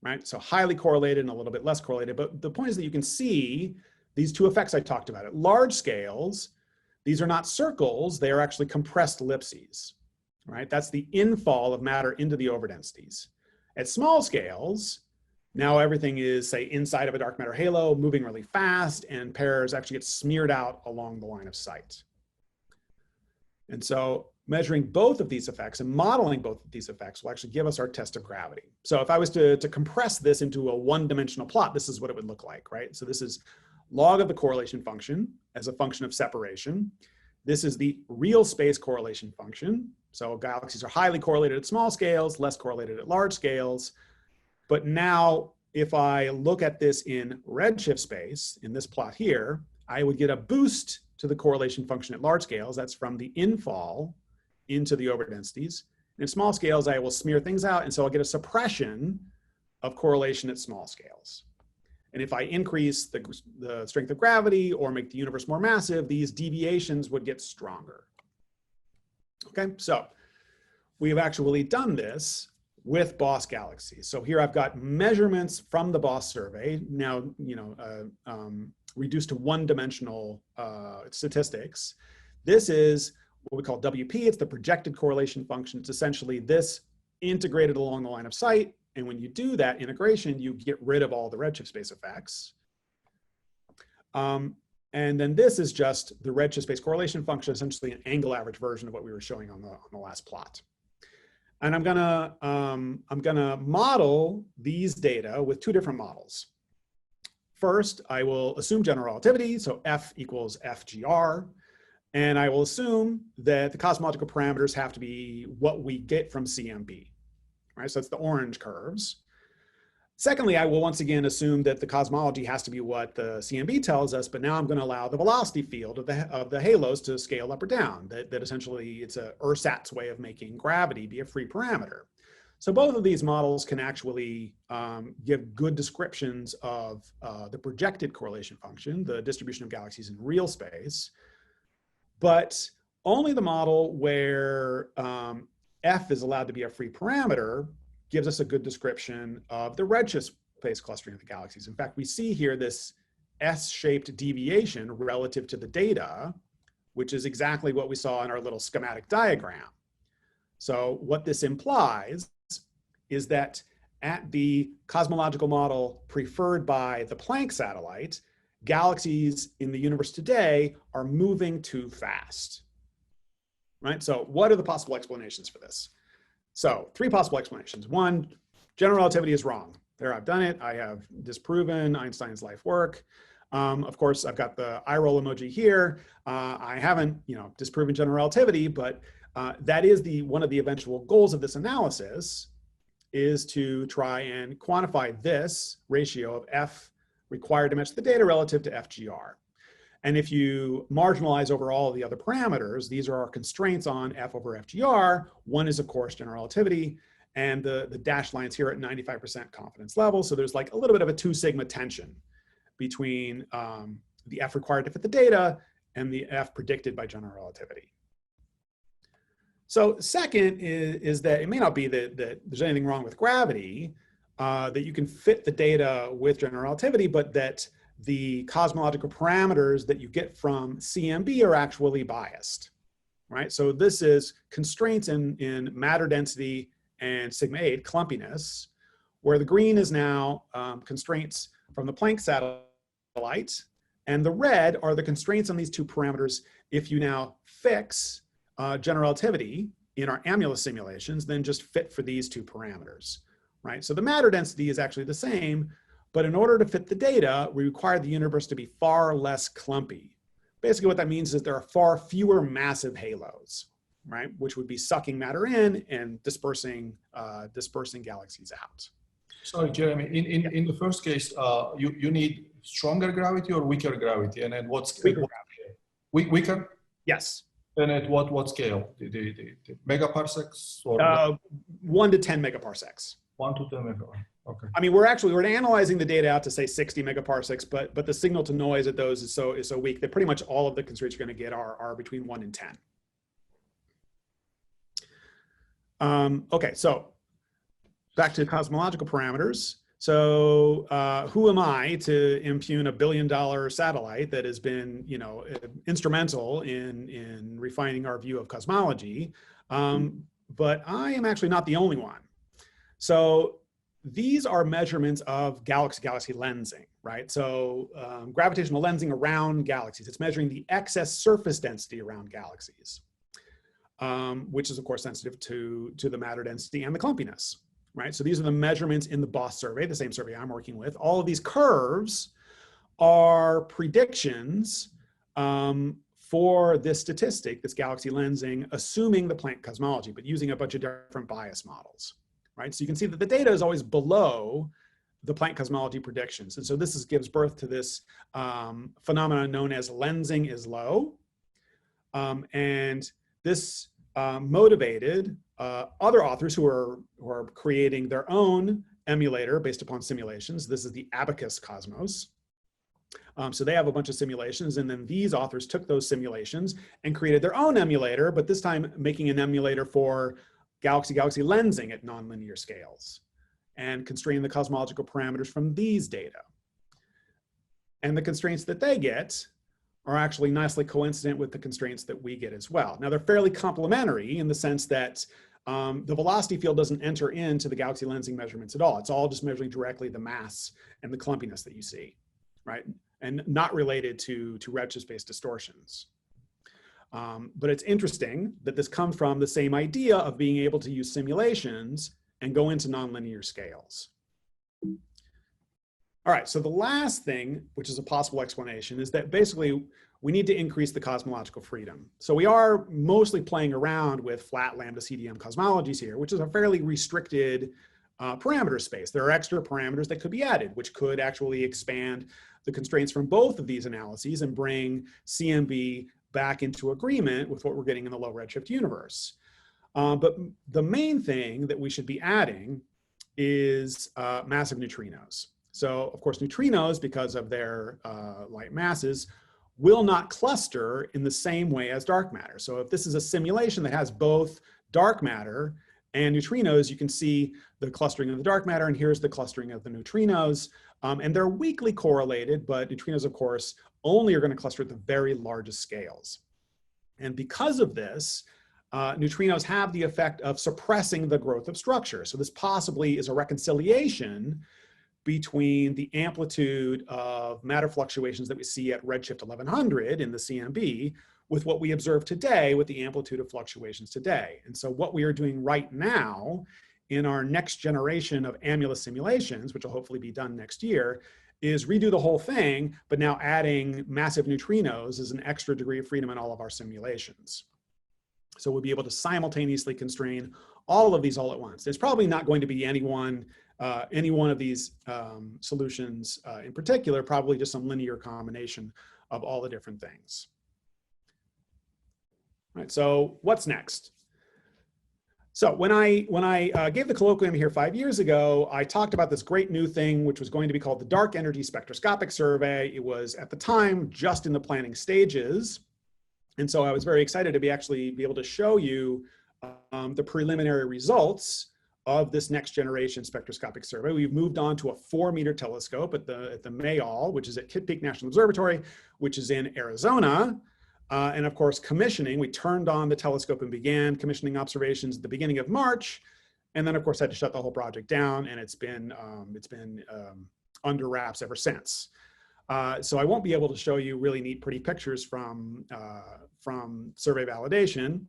Speaker 1: right? So highly correlated and a little bit less correlated. But the point is that you can see these two effects I talked about. At large scales, these are not circles, they are actually compressed ellipses, right? That's the infall of matter into the overdensities. At small scales, now everything is, say, inside of a dark matter halo, moving really fast, and pairs actually get smeared out along the line of sight. And so measuring both of these effects and modeling both of these effects will actually give us our test of gravity. So if I was to compress this into a one-dimensional plot, this is what it would look like, right? So this is log of the correlation function as a function of separation. This is the real space correlation function. So galaxies are highly correlated at small scales, less correlated at large scales. But now if I look at this in redshift space, in this plot here, I would get a boost to the correlation function at large scales. That's from the infall into the overdensities. And at small scales, I will smear things out, and so I'll get a suppression of correlation at small scales. And if I increase the strength of gravity or make the universe more massive, these deviations would get stronger. Okay, so we have actually done this with BOSS galaxies. So here I've got measurements from the BOSS survey, now reduced to one-dimensional statistics. This is what we call WP. It's the projected correlation function. It's essentially this integrated along the line of sight. And when you do that integration, you get rid of all the redshift space effects. And then this is just the redshift space correlation function, essentially an angle average version of what we were showing on the last plot. And I'm gonna model these data with two different models. First, I will assume general relativity, so F equals FGR. And I will assume that the cosmological parameters have to be what we get from CMB, right? So it's the orange curves. Secondly, I will once again assume that the cosmology has to be what the CMB tells us, but now I'm going to allow the velocity field of the halos to scale up or down. That essentially it's a Lsat's way of making gravity be a free parameter. So both of these models can actually give good descriptions of the projected correlation function, the distribution of galaxies in real space, but only the model where F is allowed to be a free parameter gives us a good description of the redshift space clustering of the galaxies. In fact, we see here this S-shaped deviation relative to the data, which is exactly what we saw in our little schematic diagram. So what this implies is that at the cosmological model preferred by the Planck satellite, galaxies in the universe today are moving too fast, right? So what are the possible explanations for this? So three possible explanations. One, general relativity is wrong. There, I've done it. I have disproven Einstein's life work. Of course, I've got the eye roll emoji here. I haven't, disproven general relativity, but that is one of the eventual goals of this analysis, is to try and quantify this ratio of F required to match the data relative to FGR. And if you marginalize over all of the other parameters, these are our constraints on F over FGR. One is, of course, general relativity, and the dashed lines here at 95% confidence level. So there's like a little bit of a 2 sigma tension between the F required to fit the data and the F predicted by general relativity. So second is that it may not be that there's anything wrong with gravity, that you can fit the data with general relativity, but that the cosmological parameters that you get from CMB are actually biased, right? So this is constraints in matter density and sigma 8, clumpiness, where the green is now constraints from the Planck satellite, and the red are the constraints on these two parameters. If you now fix general relativity in our Aemulus simulations, then just fit for these two parameters, right? So the matter density is actually the same, but in order to fit the data, we require the universe to be far less clumpy. Basically what that means is there are far fewer massive halos, right? Which would be sucking matter in and dispersing galaxies out.
Speaker 3: Sorry, Jeremy, in the first case, you need stronger gravity or weaker gravity? And then what's
Speaker 1: weaker gravity?
Speaker 3: Weaker?
Speaker 1: Yes.
Speaker 3: And at what scale? The megaparsecs? Or
Speaker 1: 1 to 10 megaparsecs.
Speaker 3: 1 to 10 megaparsecs. Okay.
Speaker 1: I mean, we're analyzing the data out to say 60 megaparsecs, but the signal to noise at those is so weak that pretty much all of the constraints you're going to get are between 1 and 10. Okay, so back to cosmological parameters. So who am I to impugn a $1 billion satellite that has been, instrumental in refining our view of cosmology? But I am actually not the only one. So these are measurements of galaxy-galaxy lensing, right? So gravitational lensing around galaxies. It's measuring the excess surface density around galaxies. which is of course sensitive to the matter density and the clumpiness, right? So these are the measurements in the BOSS survey, the same survey I'm working with. All of these curves are predictions for this statistic, this galaxy lensing, assuming the Planck cosmology, but using a bunch of different bias models, right? So you can see that the data is always below the Planck cosmology predictions. And so this gives birth to this phenomenon known as lensing is low. And this motivated other authors who are creating their own emulator based upon simulations. This is the Abacus Cosmos. So they have a bunch of simulations, and then these authors took those simulations and created their own emulator, but this time making an emulator for galaxy-galaxy lensing at nonlinear scales and constraining the cosmological parameters from these data. And the constraints that they get are actually nicely coincident with the constraints that we get as well. Now, they're fairly complementary in the sense that the velocity field doesn't enter into the galaxy lensing measurements at all. It's all just measuring directly the mass and the clumpiness that you see, right? And not related to redshift-based distortions. But it's interesting that this comes from the same idea of being able to use simulations and go into nonlinear scales. All right, so the last thing, which is a possible explanation, is that basically we need to increase the cosmological freedom. So we are mostly playing around with flat lambda CDM cosmologies here, which is a fairly restricted parameter space. There are extra parameters that could be added, which could actually expand the constraints from both of these analyses and bring CMB back into agreement with what we're getting in the low redshift universe. But the main thing that we should be adding is massive neutrinos. So of course, neutrinos, because of their light masses, will not cluster in the same way as dark matter. So if this is a simulation that has both dark matter and neutrinos, you can see the clustering of the dark matter, and here's the clustering of the neutrinos. And they're weakly correlated, but neutrinos, of course, only are going to cluster at the very largest scales. And because of this, neutrinos have the effect of suppressing the growth of structure. So this possibly is a reconciliation between the amplitude of matter fluctuations that we see at redshift 1100 in the CMB with what we observe today with the amplitude of fluctuations today. And so what we are doing right now in our next generation of Aemulus simulations, which will hopefully be done next year, is redo the whole thing, but now adding massive neutrinos as an extra degree of freedom in all of our simulations. So we'll be able to simultaneously constrain all of these all at once. There's probably not going to be any one of these solutions in particular, probably just some linear combination of all the different things. All right, so what's next? So when I gave the colloquium here 5 years ago, I talked about this great new thing, which was going to be called the Dark Energy Spectroscopic Survey. It was at the time just in the planning stages. And so I was very excited to be able to show you the preliminary results of this next generation spectroscopic survey. We've moved on to a 4-meter telescope at the Mayall, which is at Kitt Peak National Observatory, which is in Arizona. And of course, commissioning, we turned on the telescope and began commissioning observations at the beginning of March. And then of course, had to shut the whole project down, and it's been under wraps ever since. So I won't be able to show you really neat, pretty pictures from survey validation,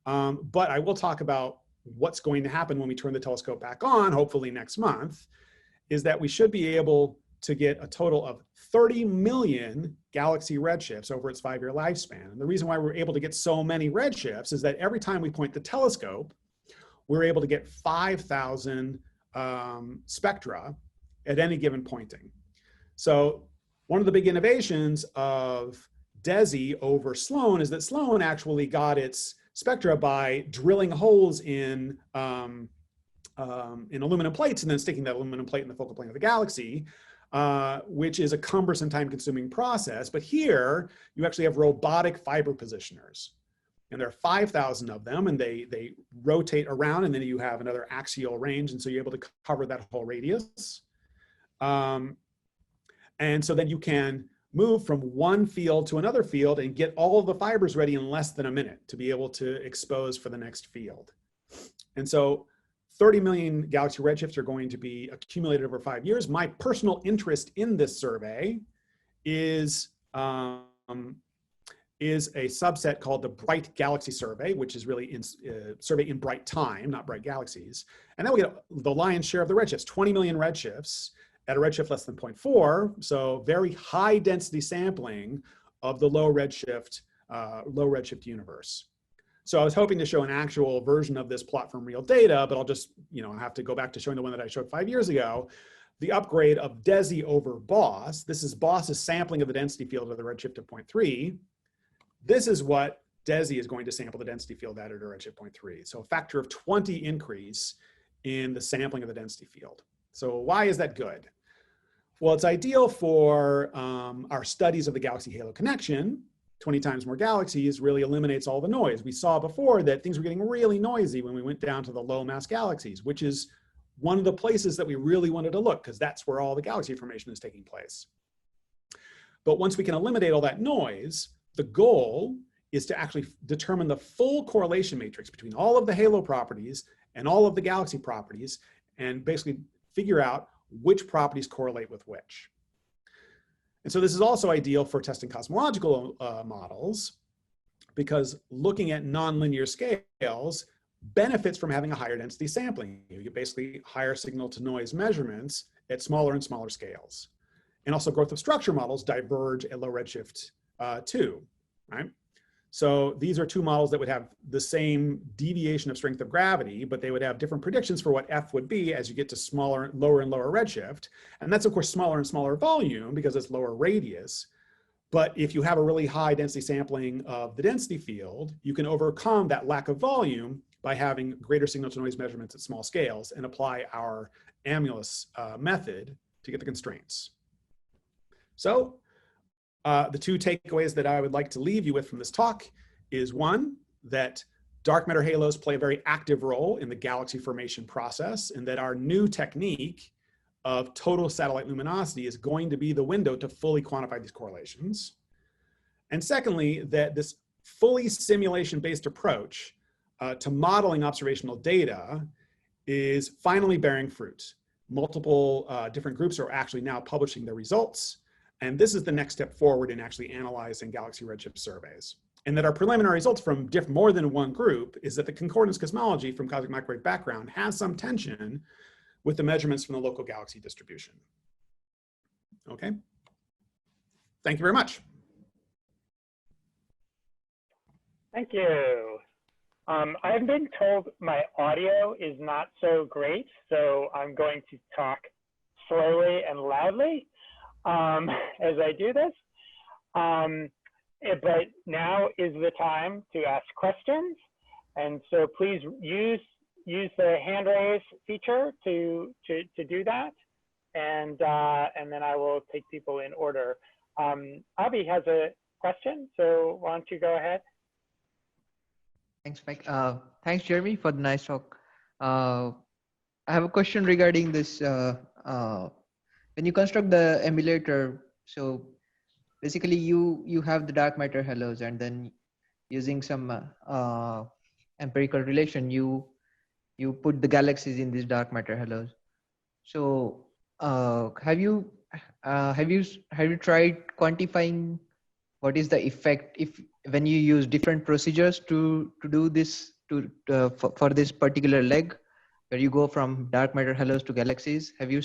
Speaker 1: but I will talk about what's going to happen when we turn the telescope back on, hopefully next month, is that we should be able to get a total of 30 million galaxy redshifts over its 5-year lifespan. And the reason why we're able to get so many redshifts is that every time we point the telescope, we're able to get 5,000 spectra at any given pointing. So one of the big innovations of DESI over Sloan is that Sloan actually got its spectra by drilling holes in aluminum plates and then sticking that aluminum plate in the focal plane of the galaxy, which is a cumbersome, time-consuming process. But here, you actually have robotic fiber positioners. And there are 5,000 of them, and they rotate around, and then you have another axial range, and so you're able to cover that whole radius. And so then you can move from one field to another field and get all of the fibers ready in less than a minute to be able to expose for the next field. And so 30 million galaxy redshifts are going to be accumulated over 5 years. My personal interest in this survey is is a subset called the Bright Galaxy Survey, which is really survey in bright time, not bright galaxies. And that will get the lion's share of the redshifts, 20 million redshifts at a redshift less than 0.4. So very high density sampling of the low redshift universe. So I was hoping to show an actual version of this plot from real data, but I'll just, I have to go back to showing the one that I showed 5 years ago. The upgrade of DESI over BOSS. This is BOSS's sampling of the density field of the redshift of 0.3. This is what DESI is going to sample the density field at a redshift 0.3. So a factor of 20 increase in the sampling of the density field. So why is that good? Well, it's ideal for our studies of the galaxy halo connection. 20 times more galaxies really eliminates all the noise. We saw before that things were getting really noisy when we went down to the low mass galaxies, which is one of the places that we really wanted to look, because that's where all the galaxy formation is taking place. But once we can eliminate all that noise, the goal is to actually determine the full correlation matrix between all of the halo properties and all of the galaxy properties, and basically figure out which properties correlate with which. And so this is also ideal for testing cosmological models, because looking at nonlinear scales benefits from having a higher density sampling. You get basically higher signal to noise measurements at smaller and smaller scales. And also growth of structure models diverge at low redshift too, right? So these are two models that would have the same deviation of strength of gravity, but they would have different predictions for what F would be as you get to lower and lower redshift. And that's of course smaller and smaller volume because it's lower radius. But if you have a really high density sampling of the density field, you can overcome that lack of volume by having greater signal to noise measurements at small scales and apply our Aemulus method to get the constraints. So the two takeaways that I would like to leave you with from this talk is one, that dark matter halos play a very active role in the galaxy formation process, and that our new technique of total satellite luminosity is going to be the window to fully quantify these correlations. And secondly, that this fully simulation-based approach to modeling observational data is finally bearing fruit. Multiple different groups are actually now publishing their results. And this is the next step forward in actually analyzing galaxy redshift surveys. And that our preliminary results from more than one group is that the Concordance Cosmology from cosmic microwave background has some tension with the measurements from the local galaxy distribution. Okay. Thank you very much.
Speaker 4: Thank you. I've been told my audio is not so great, so I'm going to talk slowly and loudly as I do this. But now is the time to ask questions. And so please use the hand raise feature to do that. And then I will take people in order. Avi has a question, so why don't you go ahead?
Speaker 5: Thanks, Mike. Thanks, Jeremy, for the nice talk. I have a question regarding this. When you construct the emulator, so basically you have the dark matter halos, and then using some empirical relation, you put the galaxies in these dark matter halos. So have you tried quantifying what is the effect when you use different procedures to do this for this particular leg, where you go from dark matter halos to galaxies? Have you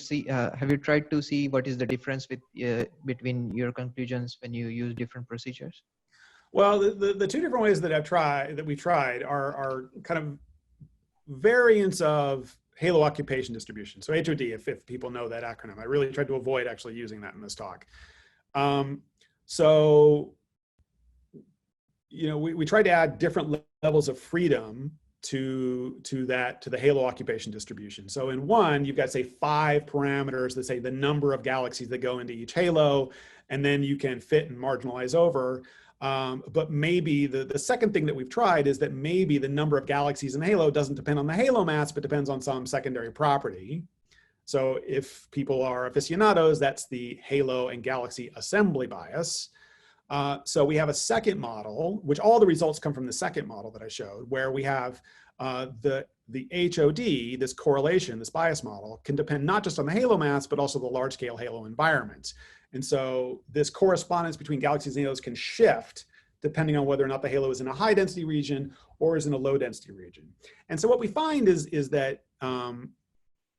Speaker 5: tried to see what is the difference between your conclusions when you use different procedures?
Speaker 1: Well, the two different ways that we tried are kind of variants of halo occupation distribution. So HOD, if people know that acronym. I really tried to avoid actually using that in this talk. So, we tried to add different levels of freedom to the halo occupation distribution. So in one, you've got, say, 5 parameters that say the number of galaxies that go into each halo, and then you can fit and marginalize over. But maybe the second thing that we've tried is that maybe the number of galaxies in the halo doesn't depend on the halo mass, but depends on some secondary property. So if people are aficionados, that's the halo and galaxy assembly bias. So we have a second model, which all the results come from the second model that I showed, where we have the HOD, this correlation, this bias model, can depend not just on the halo mass, but also the large-scale halo environment. And so this correspondence between galaxies and halos can shift depending on whether or not the halo is in a high density region or is in a low density region. And so what we find is that,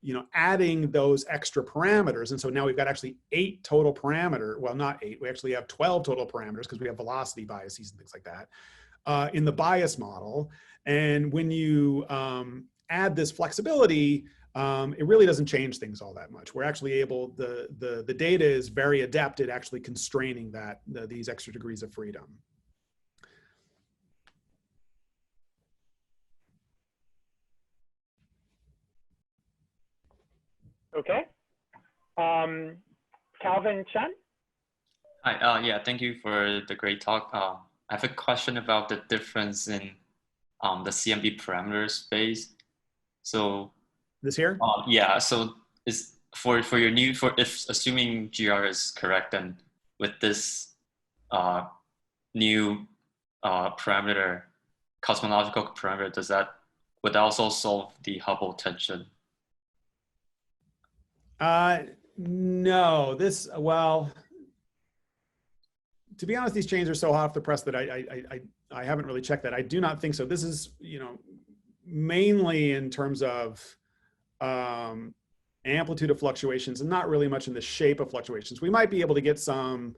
Speaker 1: you know, adding those extra parameters, and so now we've got actually 8 total parameter, well, not 8, we actually have 12 total parameters because we have velocity biases and things like that in the bias model. And when you add this flexibility, it really doesn't change things all that much. We're actually able, the data is very adept at actually constraining that, these extra degrees of freedom.
Speaker 4: Okay. Calvin Chen?
Speaker 6: Hi, yeah, thank you for the great talk. I have a question about the difference in the CMB parameter space. So
Speaker 1: This here?
Speaker 6: yeah, so is for your new, if assuming GR is correct, then with this new parameter, cosmological parameter, would that also solve the Hubble tension?
Speaker 1: No, well, to be honest, these chains are so hot off the press that I haven't really checked that. I do not think so. This is, you know, mainly in terms of amplitude of fluctuations and not really much in the shape of fluctuations. We might be able to get some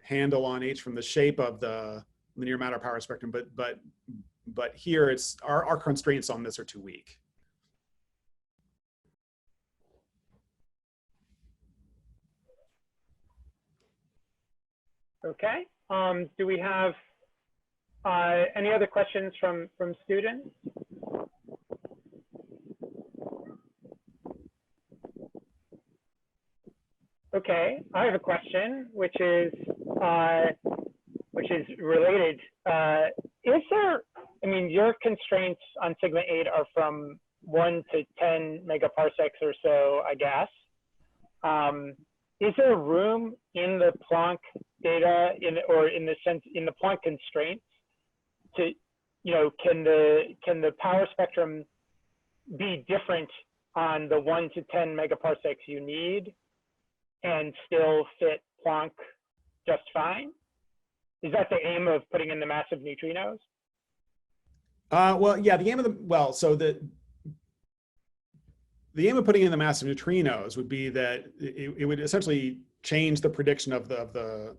Speaker 1: handle on H from the shape of the linear matter power spectrum, but here it's our constraints on this are too weak.
Speaker 4: Okay. Do we have any other questions from students? Okay, I have a question, which is related. Is there? I mean, your constraints on sigma 8 are from 1 to 10 megaparsecs or so, I guess. Is there room in the Planck data, in the Planck constraints, to, you know, can the power spectrum be different on the 1 to 10 megaparsecs you need, and still fit Planck just fine? Is that the aim of putting in the massive neutrinos?
Speaker 1: Well, yeah, the aim of the aim of putting in the massive neutrinos would be that it would essentially change the prediction of the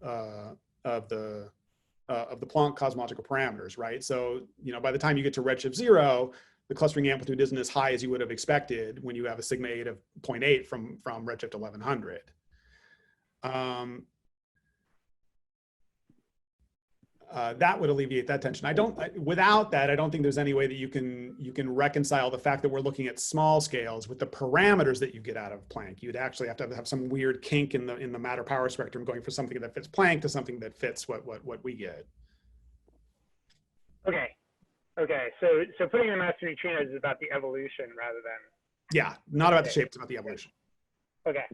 Speaker 1: Planck cosmological parameters, right? So, you know, by the time you get to redshift 0, the clustering amplitude isn't as high as you would have expected when you have a sigma 8 of 0.8 from redshift 1100. That would alleviate that tension. Without that, I don't think there's any way that you can reconcile the fact that we're looking at small scales with the parameters that you get out of Planck. You'd actually have to have some weird kink in the matter power spectrum going for something that fits Planck to something that fits what we get.
Speaker 4: Okay. Okay. So putting in the massive neutrinos is about the evolution rather than.
Speaker 1: Yeah, not about the shape, it's about the evolution.
Speaker 4: Okay.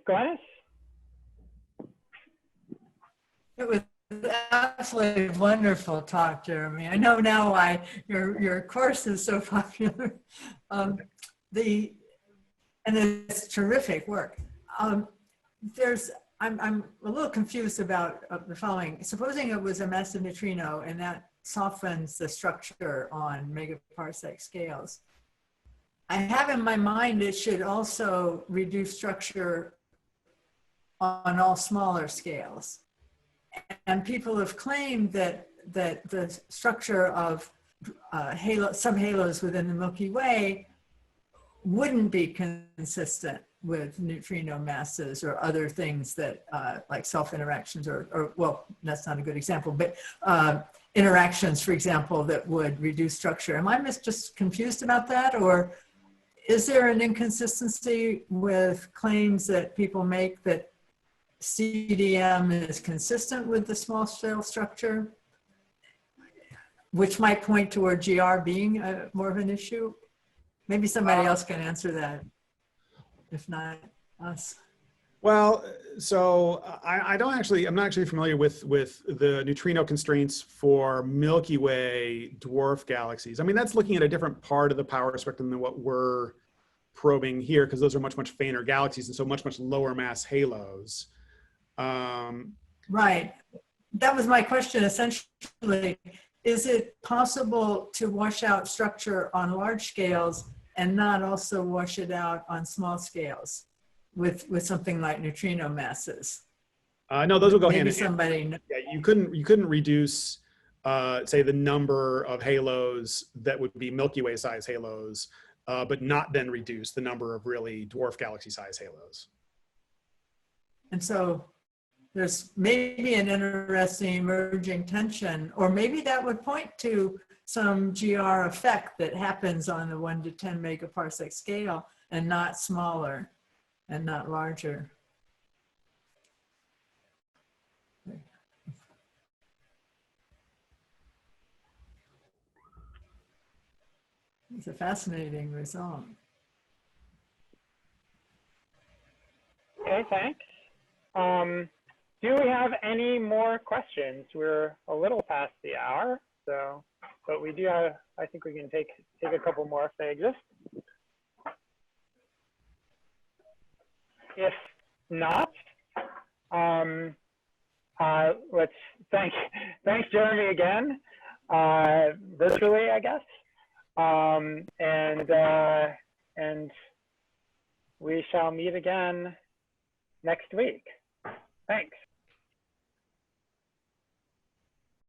Speaker 4: Gladys?
Speaker 2: It was absolutely wonderful talk, Jeremy. I know now why your course is so popular. And it's terrific work. I'm a little confused about the following. Supposing it was a massive neutrino and that softens the structure on megaparsec scales. I have in my mind it should also reduce structure on all smaller scales. And people have claimed that the structure of subhalos within the Milky Way wouldn't be consistent with neutrino masses or other things that like self-interactions or well, that's not a good example, but interactions, for example, that would reduce structure. Am I just confused about that? Or is there an inconsistency with claims that people make that CDM is consistent with the small scale structure, which might point toward GR being more of an issue? Maybe somebody else can answer that, if not us.
Speaker 1: Well, so I'm not actually familiar with the neutrino constraints for Milky Way dwarf galaxies. I mean, that's looking at a different part of the power spectrum than what we're probing here, because those are much fainter galaxies and so much lower mass halos.
Speaker 2: Right. That was my question, essentially. Is it possible to wash out structure on large scales and not also wash it out on small scales with something like neutrino masses?
Speaker 1: No, those will go hand
Speaker 2: Maybe
Speaker 1: in hand.
Speaker 2: somebody,
Speaker 1: Yeah, you couldn't reduce, say, the number of halos that would be Milky Way size halos, but not then reduce the number of really dwarf galaxy size halos.
Speaker 2: and so there's maybe an interesting emerging tension, or maybe that would point to some GR effect that happens on the 1 to 10 megaparsec scale and not smaller and not larger. It's a fascinating result.
Speaker 4: Okay, thanks. Do we have any more questions? We're a little past the hour, so, but we do have, I think we can take a couple more if they exist. If not, let's thanks Jeremy again, virtually, I guess. And we shall meet again next week. Thanks.